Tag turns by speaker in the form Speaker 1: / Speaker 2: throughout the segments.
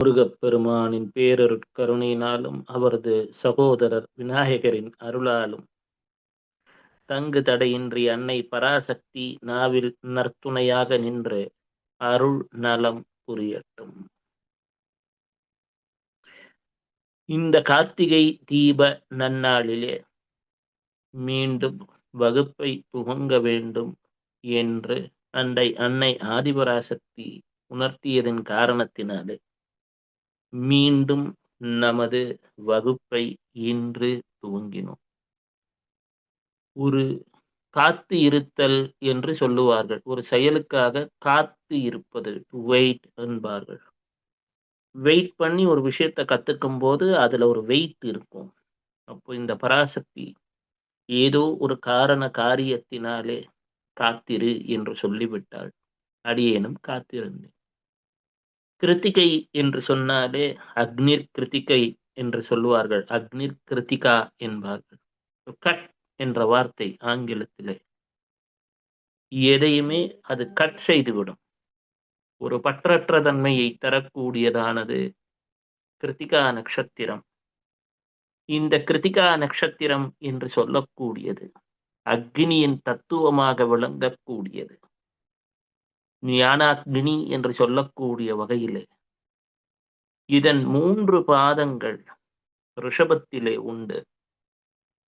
Speaker 1: முருகப்பெருமானின் பேரருட்கருணையினாலும், அவரது சகோதரர் விநாயகரின் அருளாலும், தங்கு தடையின்றி அன்னை பராசக்தி நாவில் நற்துணையாக நின்று அருள் நலம் புரியட்டும். இந்த கார்த்திகை தீப நன்னாளிலே மீண்டும் வகுப்பை துவங்க வேண்டும் என்று அன்னை ஆதிபராசக்தி உணர்த்தியதன் காரணத்தினாலே மீண்டும் நமது வகுப்பை இன்று துவங்கினோம். ஒரு காத்து இருத்தல் என்று சொல்லுவார்கள். ஒரு செயலுக்காக காத்து இருப்பது, வெயிட் என்பார்கள். வெயிட் பண்ணி ஒரு விஷயத்தை கத்துக்கும் போது அதுல ஒரு வெயிட் இருக்கும். அப்போ இந்த பராசக்தி ஏதோ ஒரு காரண காரியத்தினாலே காத்திரு என்று சொல்லிவிட்டாள். அடியேனும் காத்திருந்தேன். கிருத்திகை என்று சொன்னாலே அக்னிர் கிருத்திகை என்று சொல்லுவார்கள். அக்னிர் கிருத்திகா என்பார்கள். கட் என்ற வார்த்தை ஆங்கிலத்திலே எதையுமே அது கட் செய்துவிடும். ஒரு பற்றற்ற தன்மையை தரக்கூடியதானது கிருத்திகா நட்சத்திரம். இந்த கிருத்திகா நட்சத்திரம் என்று சொல்லக்கூடியது அக்னியின் தத்துவமாக விளங்கக்கூடியது. ஞானாக்னி என்று சொல்லக்கூடிய வகையிலே இதன் 3 பாதங்கள் ரிஷபத்திலே உண்டு.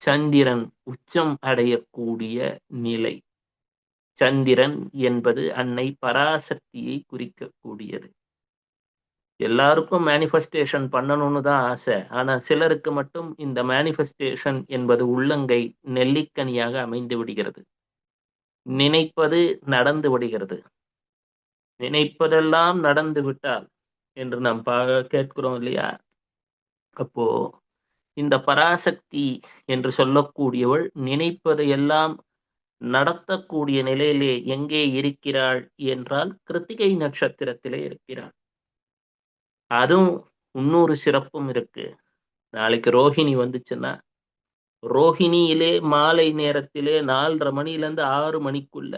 Speaker 1: சந்திரன் உச்சம் அடையக்கூடிய நிலை. சந்திரன் என்பது அன்னை பராசக்தியை குறிக்கக்கூடியது. எல்லாருக்கும் மேனிஃபெஸ்டேஷன் பண்ணணும்னு தான் ஆசை. ஆனா சிலருக்கு மட்டும் இந்த மேனிஃபெஸ்டேஷன் என்பது உள்ளங்கை நெல்லிக்கனியாக அமைந்து விடுகிறது. நினைப்பது நடந்து விடுகிறது. நினைப்பதெல்லாம் நடந்து விட்டால் என்று நாம் கேட்கிறோம் இல்லையா? அப்போ இந்த பராசக்தி என்று சொல்லக்கூடியவள் நினைப்பதையெல்லாம் நடத்தக்கூடிய நிலையிலே எங்கே இருக்கிறாள் என்றால் கிருத்திகை நட்சத்திரத்திலே இருக்கிறாள். அதுவும் இன்னொரு சிறப்பும் இருக்கு. நாளைக்கு ரோஹிணி வந்துச்சுன்னா, ரோஹிணியிலே மாலை நேரத்திலே 4:30 மணிலேருந்து 6 மணிக்குள்ள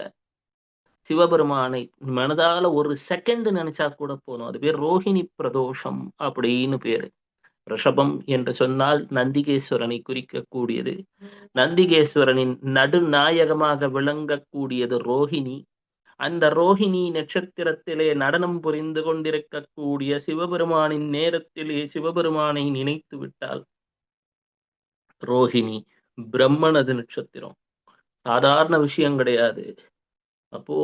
Speaker 1: சிவபெருமானை மனதால ஒரு செகண்ட் நினைச்சா கூட போதும். அது பேர் ரோஹிணி பிரதோஷம் அப்படின்னு பேரு. ரிஷபம் என்று சொன்னால் நந்திகேஸ்வரனை குறிக்கக்கூடியது. நந்திகேஸ்வரனின் நடுநாயகமாக விளங்கக்கூடியது ரோஹிணி. அந்த ரோஹிணி நட்சத்திரத்திலே நடனம் புரிந்து கொண்டிருக்கக்கூடிய சிவபெருமானின் நேரத்திலே சிவபெருமானை நினைத்து விட்டால் ரோஹிணி பிரம்மனது நட்சத்திரம். சாதாரண விஷயம் கிடையாது. அப்போ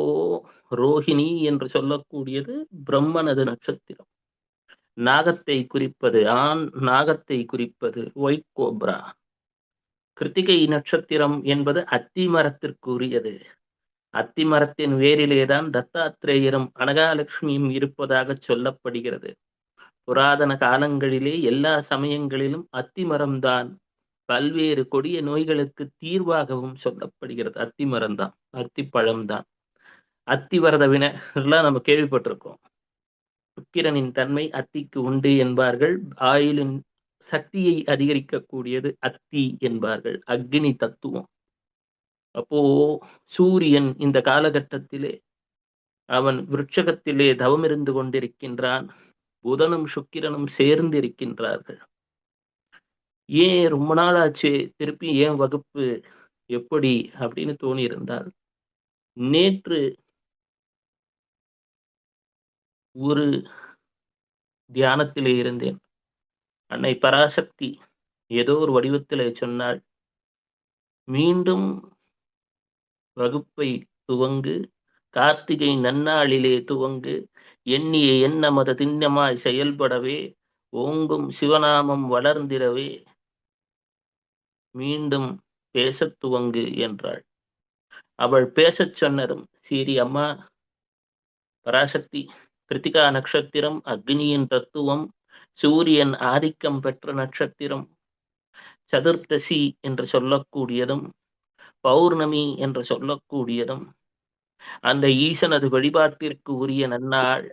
Speaker 1: ரோஹிணி என்று சொல்லக்கூடியது பிரம்மனது நட்சத்திரம். நாகத்தை குறிப்பது, ஆண் நாகத்தை குறிப்பது ஒயிட் கோப்ரா. கிருத்திகை நட்சத்திரம் என்பது அத்தி மரத்திற்குரியது. அத்தி மரத்தின் வேரிலேதான் தத்தாத்திரேயரும் அனகாலட்சுமியும் இருப்பதாக சொல்லப்படுகிறது. புராதன காலங்களிலே எல்லா சமயங்களிலும் அத்தி மரம்தான் பல்வேறு கொடிய நோய்களுக்கு தீர்வாகவும் சொல்லப்படுகிறது. அத்தி மரம்தான், அத்தி பழம்தான். அத்திவரத வினைலாம் நம்ம கேள்விப்பட்டிருக்கோம். சுக்கிரனின் தன்மை அத்திக்கு உண்டு என்பார்கள். ஆயுளின் சக்தியை அதிகரிக்கக்கூடியது அத்தி என்பார்கள். அக்னி தத்துவம். அப்போ சூரியன் இந்த காலகட்டத்திலே அவன் விருட்சகத்திலே தவம் இருந்து கொண்டிருக்கின்றான். புதனும் சுக்கிரனும் சேர்ந்து இருக்கின்றார்கள். ஏன் ரொம்ப நாள் ஆச்சு, திருப்பி ஏன் வகுப்பு, எப்படி அப்படின்னு தோணி இருந்தால், நேற்று ஒரு தியானத்திலே இருந்தேன். அன்னை பராசக்தி ஏதோ ஒரு வடிவத்திலே சொன்னாள், மீண்டும் வகுப்பை துவங்கு, கார்த்திகை நன்னாளிலே துவங்கு, எண்ணிய எண்ணமது திண்ணமாய் செயல்படவே, ஓங்கும் சிவநாமம் வளர்ந்திடவே மீண்டும் பேசத் துவங்கு என்றாள். அவள் பேசச் சொன்னதும், சரி அம்மா பராசக்தி, கிருத்திகா நட்சத்திரம் அக்னியின் தத்துவம், சூரியன் ஆதிக்கம் பெற்ற நட்சத்திரம், சதுர்த்தசி என்று சொல்லக்கூடியதும் பௌர்ணமி என்று சொல்லக்கூடியதும் அந்த ஈசனது வழிபாட்டிற்கு உரிய நன்னாள்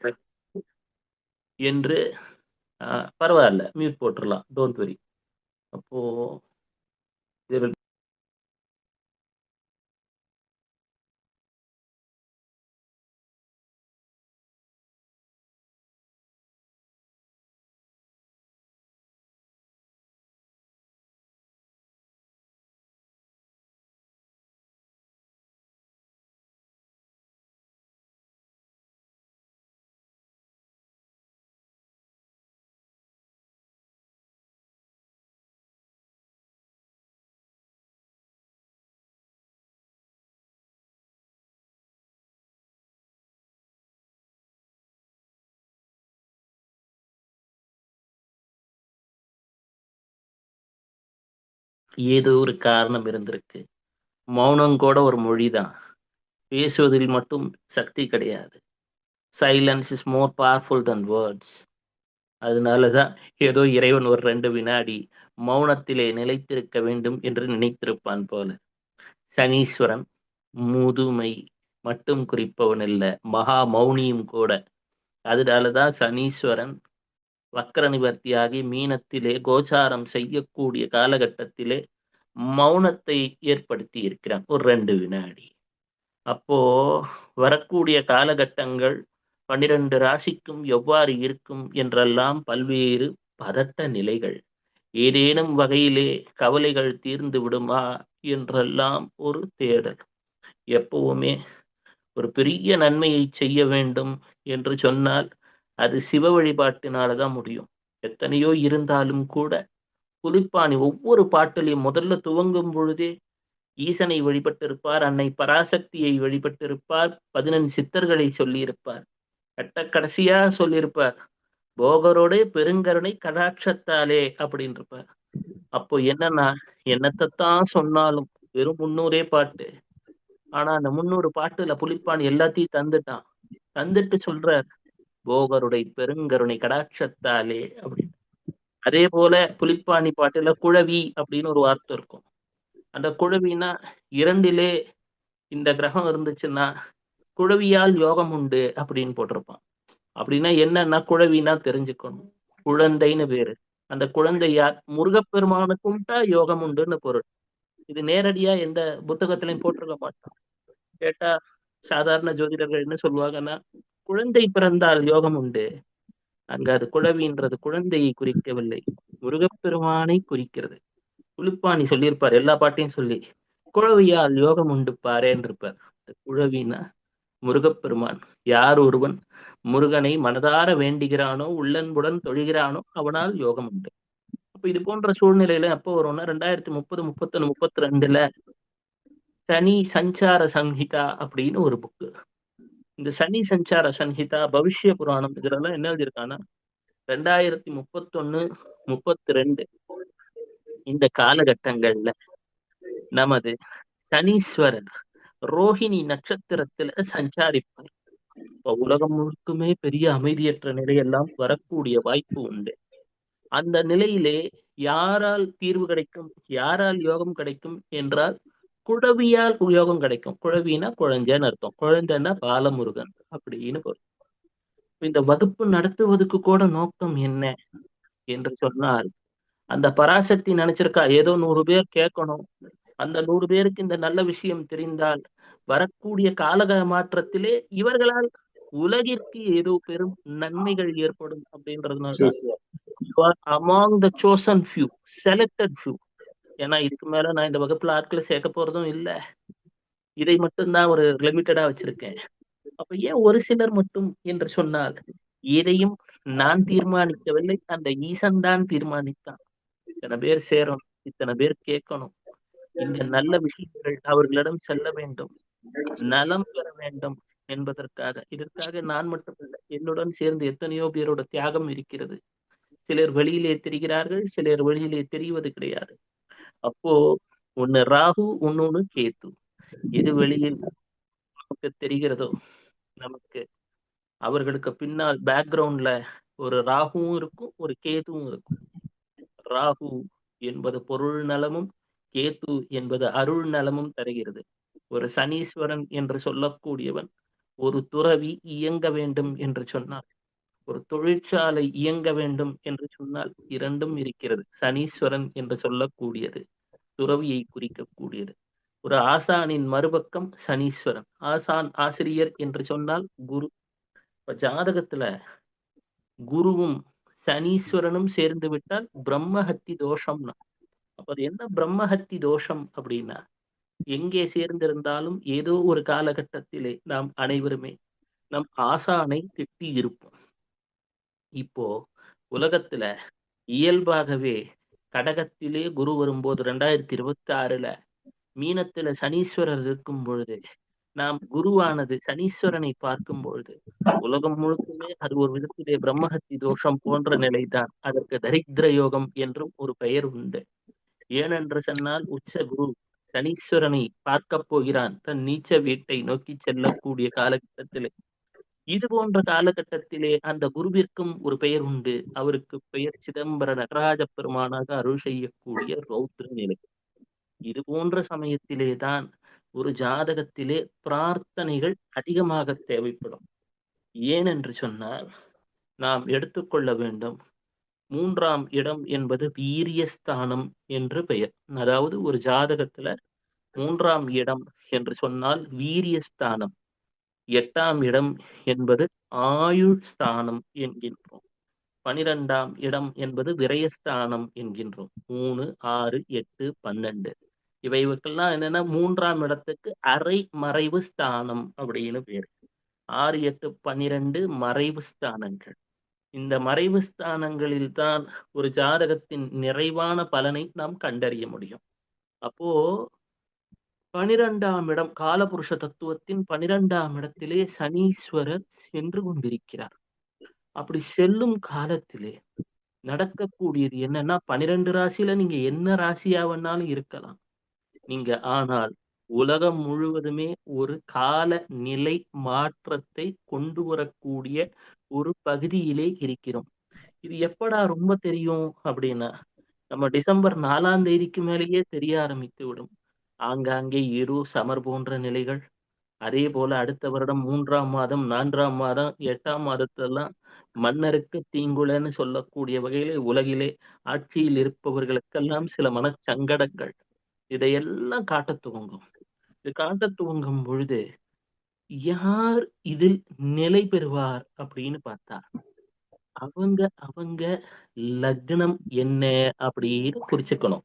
Speaker 1: என்று பரவாயில்ல, மியூட் போட்டுடலாம், டோன்ட் வரி. அப்போ ஏதோ ஒரு காரணம் இருந்திருக்கு. மௌனம் கூட ஒரு மொழிதான். பேசுவதில் மட்டும் சக்தி கிடையாது. Silence is more powerful than words. அதனாலதான் ஏதோ இறைவன் ஒரு 2 வினாடி மௌனத்திலே நிலைத்திருக்க வேண்டும் என்று நினைத்திருப்பான் போல. சனீஸ்வரன் முதுமை மட்டும் குறிப்பவன் இல்ல, மகா மௌனியும் கூட. அதனாலதான் சனீஸ்வரன் வக்ர நிவர்த்தியாகி மீனத்திலே கோச்சாரம் செய்யக்கூடிய காலகட்டத்திலே மௌனத்தை ஏற்படுத்தி இருக்கிறான் ஒரு 2 வினாடி. அப்போ வரக்கூடிய காலகட்டங்கள் 12 ராசிக்கும் எவ்வாறு இருக்கும் என்றெல்லாம் பல்வேறு பதட்ட நிலைகள். ஏதேனும் வகையிலே கவலைகள் தீர்ந்து விடுமா என்றெல்லாம் ஒரு தேடல். எப்பவுமே ஒரு பெரிய நன்மையை செய்ய வேண்டும் என்று சொன்னால் அது சிவ வழிபாட்டினால தான் முடியும். எத்தனையோ இருந்தாலும் கூட புலிப்பாணி ஒவ்வொரு பாட்டிலையும் முதல்ல துவங்கும் பொழுதே ஈசனை வழிபட்டிருப்பார், அன்னை பராசக்தியை வழிபட்டிருப்பார், 15 சித்தர்களை சொல்லியிருப்பார், கடைசியா சொல்லியிருப்பார் போகரோட பெருங்கருணை கடாட்சத்தாலே அப்படின்னு இருப்பார். அப்போ என்னன்னா, என்னத்தான் சொன்னாலும் வெறும் 300 பாட்டு. ஆனா அந்த 300 பாட்டுல புலிப்பாணி எல்லாத்தையும் தந்துட்டான். தந்துட்டு சொல்றார் போகருடைய பெருங்கருணை கடாட்சத்தாலே அப்படின்னு. அதே போல புலிப்பாணி பாட்டுல குழவி அப்படின்னு ஒரு வார்த்தை இருக்கும். அந்த குழவினா 2லே இந்த கிரகம் இருந்துச்சுன்னா குழவியால் யோகம் உண்டு அப்படின்னு போட்டிருப்பான். அப்படின்னா என்னன்னா குழவினா தெரிஞ்சுக்கணும். குழந்தைன்னு பேரு. அந்த குழந்தை யார்? முருகப்பெருமானுக்கும் தான் யோகம் உண்டுன்னு பொருள். இது நேரடியா எந்த புத்தகத்திலையும் போட்டிருக்க மாட்டான். கேட்டா சாதாரண ஜோதிடர்கள் என்ன சொல்லுவாங்கன்னா, குழந்தை பிறந்தால் யோகம் உண்டு. அங்க அது குழவின்றது குழந்தையை குறிக்கவில்லை, முருகப்பெருமானை குறிக்கிறது. புலிப்பாணி சொல்லியிருப்பார் எல்லா பாட்டையும் சொல்லி, குழவியால் யோகம் உண்டு பாரேன்னு இருப்பார். குழவினா முருகப்பெருமான். யார் ஒருவன் முருகனை மனதார வேண்டுகிறானோ, உள்ளன்புடன் தொழுகிறானோ அவனால் யோகம் உண்டு. அப்ப இது போன்ற சூழ்நிலையில எப்போ வரும்னா 2030, 31, 32ல சனி சஞ்சார சம்ஹிதா அப்படின்னு ஒரு புக்கு. இந்த சனி சஞ்சார சம்ஹிதா, பவிஷ்ய புராணம் இதெல்லாம் என்ன எழுதியிருக்கான்னா 2031, 32 இந்த காலகட்டங்கள்ல நமது சனீஸ்வரர் ரோஹிணி நட்சத்திரத்துல சஞ்சாரிப்பார். இப்ப உலகம் முழுக்குமே பெரிய அமைதியற்ற நிலையெல்லாம் வரக்கூடிய வாய்ப்பு உண்டு. அந்த நிலையிலே யாரால் தீர்வு கிடைக்கும், யாரால் யோகம் கிடைக்கும் என்றால் குழவியால் யோகம் கிடைக்கும். குழவினா குழந்தைன்னு அர்த்தம். குழந்தைன்னா பாலமுருகன் அப்படின்னு பொருள். இந்த வகுப்பு நடத்துவதற்கு கூட நோக்கம் என்ன என்று சொன்னால், அந்த பராசக்தி நினைச்சிருக்கா ஏதோ 100 பேர் கேட்கணும், அந்த 100 பேருக்கு இந்த நல்ல விஷயம் தெரிந்தால் வரக்கூடிய காலக மாற்றத்திலே இவர்களால் உலகிற்கு ஏதோ பெரும் நன்மைகள் ஏற்படும் அப்படின்றதுனாலதான் among the chosen few, selected few. ஏன்னா இதுக்கு மேல நான் இந்த வகுப்புல ஆட்களை சேர்க்க போறதும் இல்ல, இதை மட்டும்தான் ஒரு லிமிட்டடா வச்சிருக்கேன். அப்ப ஏன் ஒரு சிலர் மட்டும் என்று சொன்னால், எதையும் நான் தீர்மானிக்கவில்லை, அந்த ஈசன் தான் தீர்மானித்தான். இத்தனை பேர் சேரணும், இத்தனை பேர் கேட்கணும், இந்த நல்ல விஷயங்கள் அவர்களிடம் செல்ல வேண்டும், நலம் பெற வேண்டும் என்பதற்காக. இதற்காக நான் மட்டுமல்ல, என்னுடன் சேர்ந்து எத்தனையோ பேரோட தியாகம் இருக்கிறது. சிலர் வெளியிலே தெரிகிறார்கள், சிலர் வெளியிலே தெரிவது கிடையாது. அப்போ ஒண்ணு ராகு, இன்னொன்னு கேத்து. எது வெளியில் நமக்கு தெரிகிறதோ, நமக்கு அவர்களுக்கு பின்னால் பேக்ரவுண்ட்ல ஒரு ராகுவும் இருக்கும், ஒரு கேதுவும் இருக்கும். ராகு என்பது பொருள் நலமும், கேது என்பது அருள் நலமும் தருகிறது. ஒரு சனீஸ்வரன் என்று சொல்லக்கூடியவன் ஒரு துறவி இயங்க வேண்டும் என்று சொன்னார், ஒரு தொழிற்சாலை இயங்க வேண்டும் என்று சொன்னால் இரண்டும் இருக்கிறது. சனீஸ்வரன் என்று சொல்லக்கூடியது துறவியை குறிக்கக்கூடியது. ஒரு ஆசானின் மறுபக்கம் சனீஸ்வரன். ஆசான் ஆசிரியர் என்று சொன்னால் குரு. இப்ப ஜாதகத்துல குருவும் சனீஸ்வரனும் சேர்ந்து விட்டால் பிரம்மஹத்தி தோஷம்னா. அப்ப அது என்ன பிரம்மஹத்தி தோஷம் அப்படின்னா, எங்கே சேர்ந்திருந்தாலும் ஏதோ ஒரு காலகட்டத்திலே நாம் அனைவருமே நம் ஆசானை திட்டி இருப்போம். இப்போ உலகத்துல இயல்பாகவே கடகத்திலே குரு வரும்போது 2026ல மீனத்துல சனீஸ்வரர் இருக்கும் பொழுது, நாம் குருவானது சனீஸ்வரனை பார்க்கும் பொழுது உலகம் முழுக்குமே அது ஒரு விதத்திலே பிரம்மஹத்தி தோஷம் போன்ற நிலைதான். அதற்கு தரித்திர யோகம் என்றும் ஒரு பெயர் உண்டு. ஏனென்று சொன்னால் உச்ச குரு சனீஸ்வரனை பார்க்கப் போகிறான் தன் நீச்ச வீட்டை நோக்கி செல்லக்கூடிய காலகட்டத்திலே. இது போன்ற காலகட்டத்திலே அந்த குருவிற்கும் ஒரு பெயர் உண்டு. அவருக்கு பெயர் சிதம்பர நடராஜ பெருமானாக அருள் செய்யக்கூடிய ரௌத்ர நிலை. இது போன்ற சமயத்திலே தான் ஒரு ஜாதகத்திலே பிரார்த்தனைகள் அதிகமாக தேவைப்படும். ஏனென்று சொன்னால் நாம் எடுத்துக்கொள்ள வேண்டும், 3ஆம் இடம் என்பது வீரியஸ்தானம் என்று பெயர். அதாவது ஒரு ஜாதகத்துல 3ஆம் இடம் என்று சொன்னால் வீரியஸ்தானம். 8ஆம் இடம் என்பது ஆயுள் ஸ்தானம் என்கின்றோம். 12ஆம் இடம் என்பது விரயஸ்தானம் என்கின்றோம். 3, 6, 8, 12 இவைகளுக்கெல்லாம் என்னன்னா 3ஆம் இடத்துக்கு அரை மறைவு ஸ்தானம் அப்படின்னு பேரு. 6, 8, 12 மறைவு ஸ்தானங்கள். இந்த மறைவு ஸ்தானங்களில் தான் ஒரு ஜாதகத்தின் நிறைவான பலனை நாம் கண்டறிய முடியும். அப்போ 12ஆம் இடம் காலபுருஷ தத்துவத்தின் 12ஆம் இடத்திலே சனீஸ்வரர் சென்று கொண்டிருக்கிறார். அப்படி செல்லும் காலத்திலே நடக்கக்கூடியது என்னன்னா, 12 ராசியில நீங்க என்ன ராசியா வேணாலும் இருக்கலாம். நீங்க ஆனால் உலகம் முழுவதுமே ஒரு கால நிலை மாற்றத்தை கொண்டு வரக்கூடிய ஒரு பகுதியிலே இருக்கிறோம். இது எப்படா ரொம்ப தெரியும் அப்படின்னா, நம்ம டிசம்பர் 4ஆம் தேதிக்கு மேலேயே தெரிய ஆரம்பித்து விடும். ஆங்காங்கே இரு சமர் போன்ற நிலைகள். அதே போல அடுத்த வருடம் 3ஆம் மாதம், 4ஆம் மாதம், 8ஆம் மாதத்தெல்லாம் மன்னருக்கு தீங்குலன்னு சொல்லக்கூடிய வகையிலே உலகிலே ஆட்சியில் இருப்பவர்களுக்கெல்லாம் சில மனச்சங்கடங்கள் இதையெல்லாம் காட்டத் துவங்கும். இது காட்டத் துவங்கும் பொழுது யார் இதில் நிலை பெறுவார் அப்படின்னு பார்த்தா, அவங்க அவங்க லக்னம் என்ன அப்படின்னு குறிச்சுக்கணும்.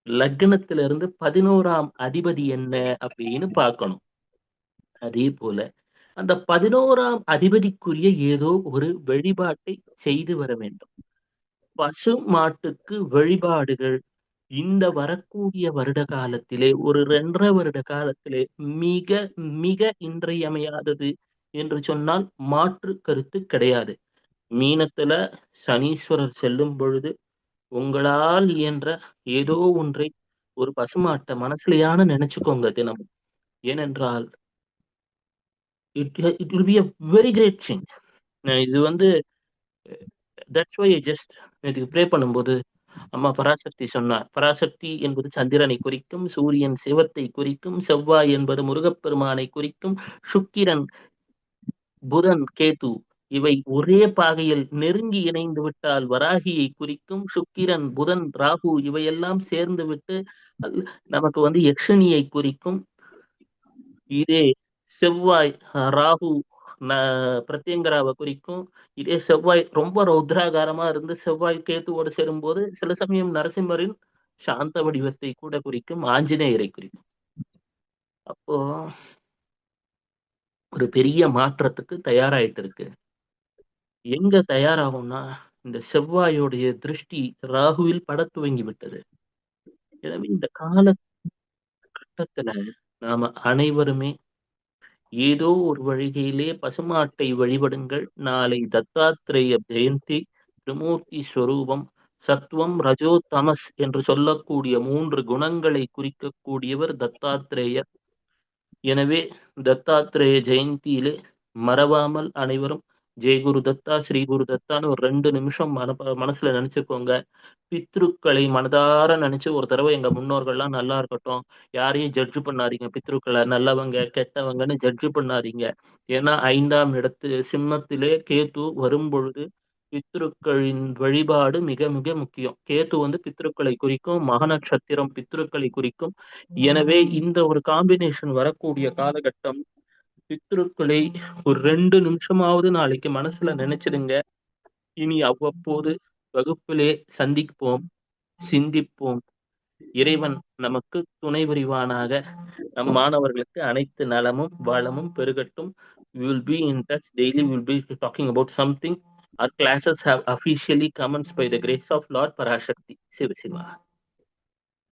Speaker 1: லக்னத்திலிருந்து 11ஆம் அதிபதி என்ன அப்படின்னு பார்க்கணும். அதே போல அந்த 11ஆம் அதிபதிக்குரிய ஏதோ ஒரு வழிபாட்டை செய்து வர வேண்டும். பசு மாட்டுக்கு வழிபாடுகள் இந்த வரக்கூடிய வருட காலத்திலே ஒரு 2 1/2 வருட காலத்திலே மிக மிக இன்றியமையாதது என்று சொன்னால் மாற்று கருத்து கிடையாது. மீனத்துல சனீஸ்வரர் செல்லும் பொழுது உங்களால் இயன்ற ஏதோ ஒன்றை ஒரு பசுமாட்ட மனசுலயான நினைச்சுக்கோங்க தினமும். ஏனென்றால் it will be a very great thing. இது வந்து தட்ஸ் வை ஐ ஜஸ்ட் இதுக்கு ப்ரே பண்ணும்போது அம்மா பராசக்தி சொன்னார். பராசக்தி என்பது சந்திரனை குறிக்கும், சூரியன் சிவத்தை குறிக்கும், செவ்வாய் என்பது முருகப்பெருமானை குறிக்கும், சுக்கிரன், புதன், கேது இவை ஒரே பாகையில் நெருங்கி இணைந்து விட்டால் வராகியை குறிக்கும். சுக்கிரன், புதன், ராகு இவையெல்லாம் சேர்ந்து விட்டு நமக்கு வந்து யக்ஷினியை குறிக்கும். இதே செவ்வாய், ராகு பிரத்யங்கராவை குறிக்கும். இதே செவ்வாய் ரொம்ப ரௌத்ராகாரமா இருந்து செவ்வாய் கேத்துவோடு சேரும்போது சில சமயம் நரசிம்மரின் சாந்த வடிவத்தை கூட குறிக்கும், ஆஞ்சநேயரை குறிக்கும். அப்போ ஒரு பெரிய மாற்றத்துக்கு தயாராயிட்டு இருக்கு. எங்க தயாராகும்னா, இந்த செவ்வாயோடைய திருஷ்டி ராகுவில் படத் துவங்கி விட்டது. எனவே இந்த காலகட்டத்துல நாம அனைவருமே ஏதோ ஒரு வழிகையிலே பசுமாட்டை வழிபடுங்கள். நாளை தத்தாத்திரேய ஜெயந்தி. திரிமூர்த்தி ஸ்வரூபம். சத்துவம், ரஜோ, தமஸ் என்று சொல்லக்கூடிய 3 குணங்களை குறிக்கக்கூடியவர் தத்தாத்திரேயர். எனவே தத்தாத்திரேய ஜெயந்தியிலே மறவாமல் அனைவரும் ஜெய் குரு தத்தா, ஸ்ரீ குரு தத்தான்னு ஒரு 2 நிமிஷம் மனசுல நினைச்சுக்கோங்க. பித்ருக்களை மனதார நினைச்சு ஒரு தடவை எங்க முன்னோர்கள்லாம் நல்லா இருக்கட்டும், யாரையும் ஜட்ஜ் பண்ணாதீங்க. பித்ருக்களை நல்லவங்க கெட்டவங்கன்னு ஜட்ஜ் பண்ணாதீங்க. ஏன்னா 5ஆம் இடத்து சிம்மத்திலே கேது வரும் பொழுது பித்ருக்களின் வழிபாடு மிக மிக முக்கியம். கேது வந்து பித்ருக்களை குறிக்கும், மக நட்சத்திரம் பித்ருக்களை குறிக்கும். எனவே இந்த ஒரு காம்பினேஷன் வரக்கூடிய காலகட்டம் பித்ருக்களை ஒரு 2 நிமிஷமாவது நாளைக்கு மனசுல நினைச்சிடுங்க. இனி அவ்வப்போது வகுப்பிலே சந்திப்போம், சிந்திப்போம். இறைவன் நமக்கு துணை புரிவானாக. நம் மாணவர்களுக்கு அனைத்து நலமும் வளமும் பெருகட்டும். We will be in touch daily. We will be talking about something. Our classes have officially commenced by the grace of Lord Parashakti. Siva Siva.